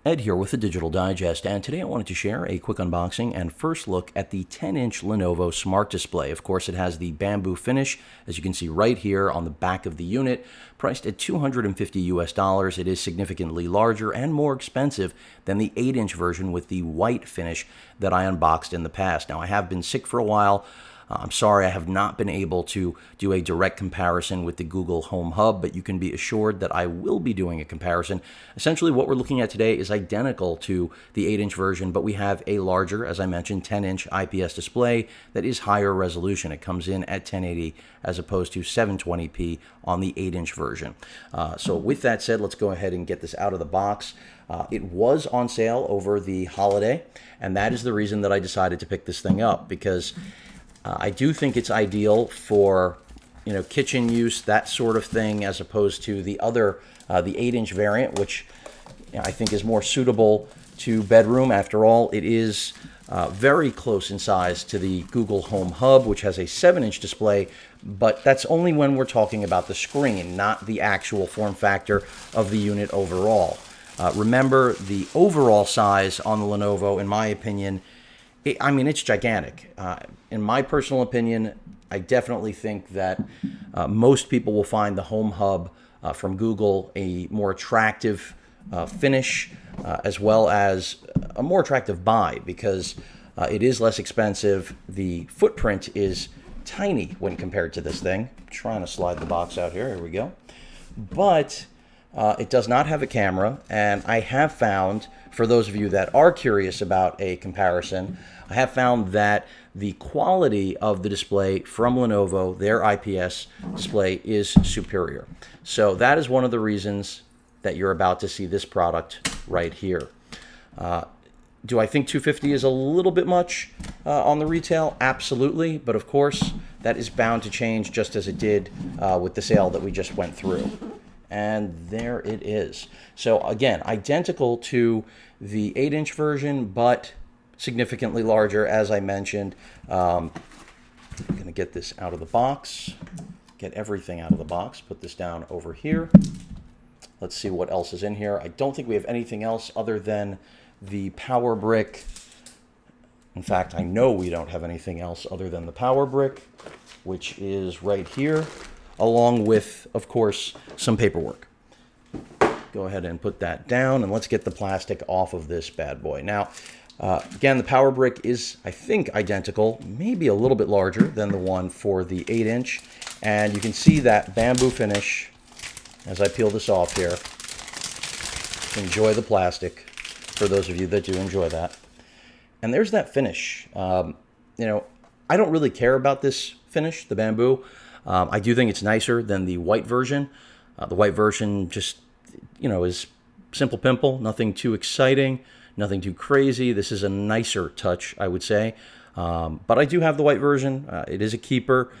Ed here with the Digital Digest, and today I wanted to share a quick unboxing and first look at the 10-inch Lenovo Smart Display. Of course, it has the bamboo finish, as you can see right here on the back of the unit, priced at $250 US. It is significantly larger and more expensive than the 8-inch version with the white finish that I unboxed in the past. Now, I have been sick for a while. I'm sorry I have not been able to do a direct comparison with the Google Home Hub, but you can be assured that I will be doing a comparison. Essentially, what we're looking at today is identical to the 8-inch version, but we have a larger, as I mentioned, 10-inch IPS display that is higher resolution. It comes in at 1080 as opposed to 720p on the 8-inch version. So with that said, let's go ahead and get this out of the box. It was on sale over the holiday, and that is the reason that I decided to pick this thing up, because I do think it's ideal for, kitchen use, that sort of thing, as opposed to the other, the 8-inch variant, which I think is more suitable to bedroom. After all, it is very close in size to the Google Home Hub, which has a 7-inch display, but that's only when we're talking about the screen, not the actual form factor of the unit overall. Remember, the overall size on the Lenovo, in my opinion, it's gigantic. In my personal opinion, I definitely think that most people will find the Home Hub from Google a more attractive finish, as well as a more attractive buy, because it is less expensive. The footprint is tiny when compared to this thing. I'm trying to slide the box out here. Here we go. But it does not have a camera, and I have found, for those of you that are curious about a comparison, I have found that the quality of the display from Lenovo, their IPS display, is superior. So that is one of the reasons that you're about to see this product right here. Do I think $250 is a little bit much on the retail? Absolutely, but of course, that is bound to change, just as it did with the sale that we just went through. And there it is. So again, identical to the 8-inch version, but significantly larger, as I mentioned. I'm going to get this out of the box, get everything out of the box, put this down over here. Let's see what else is in here. I don't think we have anything else other than the power brick. In fact, I know we don't have anything else other than the power brick, which is right here, along with, of course, some paperwork. Go ahead and put that down, and let's get the plastic off of this bad boy. Now, again, the power brick is, I think, identical, maybe a little bit larger than the one for the 8-inch, and you can see that bamboo finish as I peel this off here. Enjoy the plastic, for those of you that do enjoy that. And there's that finish. I don't really care about this finish, the bamboo. I do think it's nicer than the white version. The white version just, is simple pimple, nothing too exciting, nothing too crazy. This is a nicer touch, I would say. But I do have the white version. It is a keeper,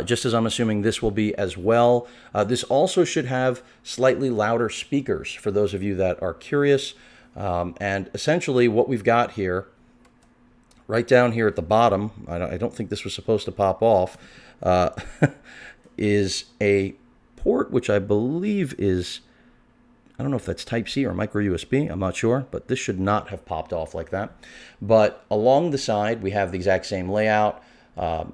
just as I'm assuming this will be as well. This also should have slightly louder speakers, for those of you that are curious. And essentially what we've got here, right down here at the bottom, I don't think this was supposed to pop off, is a port, which I believe is, I don't know if that's Type-C or micro USB, I'm not sure, but this should not have popped off like that. But along the side, we have the exact same layout,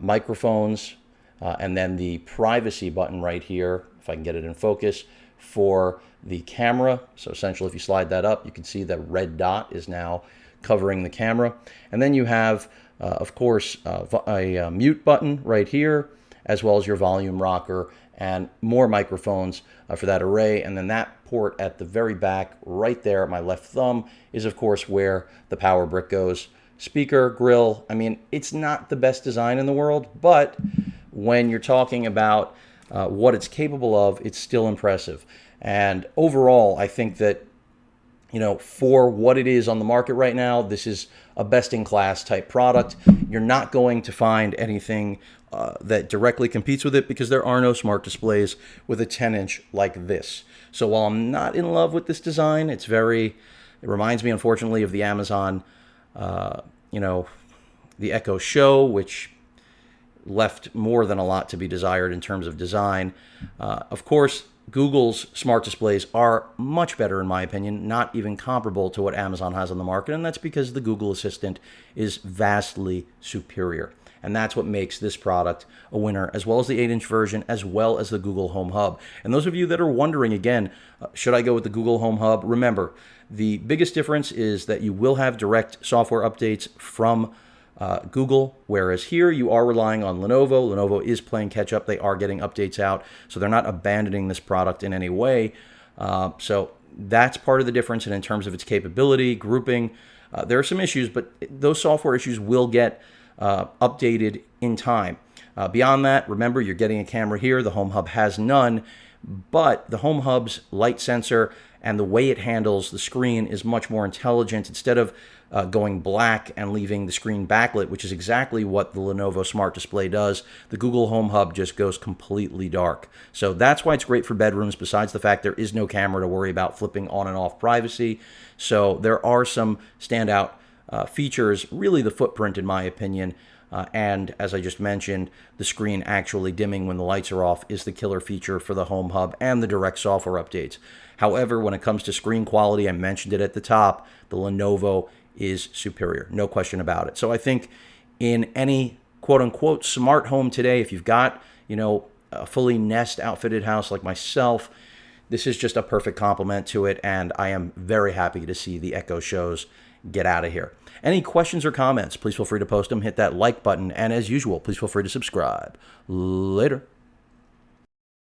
microphones, and then the privacy button right here, if I can get it in focus, for the camera. So essentially, if you slide that up, you can see that red dot is now covering the camera. And then you have, of course, a mute button right here, as well as your volume rocker and more microphones for that array. And then that port at the very back, right there at my left thumb, is of course where the power brick goes. Speaker, grill, it's not the best design in the world, but when you're talking about what it's capable of, it's still impressive. And overall, I think that, for what it is on the market right now, this is a best-in-class type product. You're not going to find anything that directly competes with it, because there are no smart displays with a 10-inch like this. So while I'm not in love with this design, it reminds me, unfortunately, of the Amazon, the Echo Show, which left more than a lot to be desired in terms of design. Of course, Google's smart displays are much better, in my opinion, not even comparable to what Amazon has on the market, and that's because the Google Assistant is vastly superior. And that's what makes this product a winner, as well as the 8-inch version, as well as the Google Home Hub. And those of you that are wondering, again, should I go with the Google Home Hub? Remember, the biggest difference is that you will have direct software updates from Google, whereas here you are relying on Lenovo. Lenovo is playing catch up. They are getting updates out, so they're not abandoning this product in any way. So that's part of the difference. And in terms of its capability, grouping, there are some issues, but those software issues will get updated in time. Beyond that, remember, you're getting a camera here. The Home Hub has none, but the Home Hub's light sensor and the way it handles the screen is much more intelligent. Instead of going black and leaving the screen backlit, which is exactly what the Lenovo Smart Display does, the Google Home Hub just goes completely dark. So that's why it's great for bedrooms, besides the fact there is no camera to worry about flipping on and off privacy. So there are some standout features, really the footprint, in my opinion. And as I just mentioned, the screen actually dimming when the lights are off is the killer feature for the Home Hub and the direct software updates. However, when it comes to screen quality, I mentioned it at the top, the Lenovo is superior, no question about it. So I think in any quote-unquote smart home today, if you've got, a fully Nest outfitted house like myself, this is just a perfect complement to it, and I am very happy to see the Echo Shows get out of here. Any questions or comments, please feel free to post them, hit that like button, and as usual, please feel free to subscribe. Later.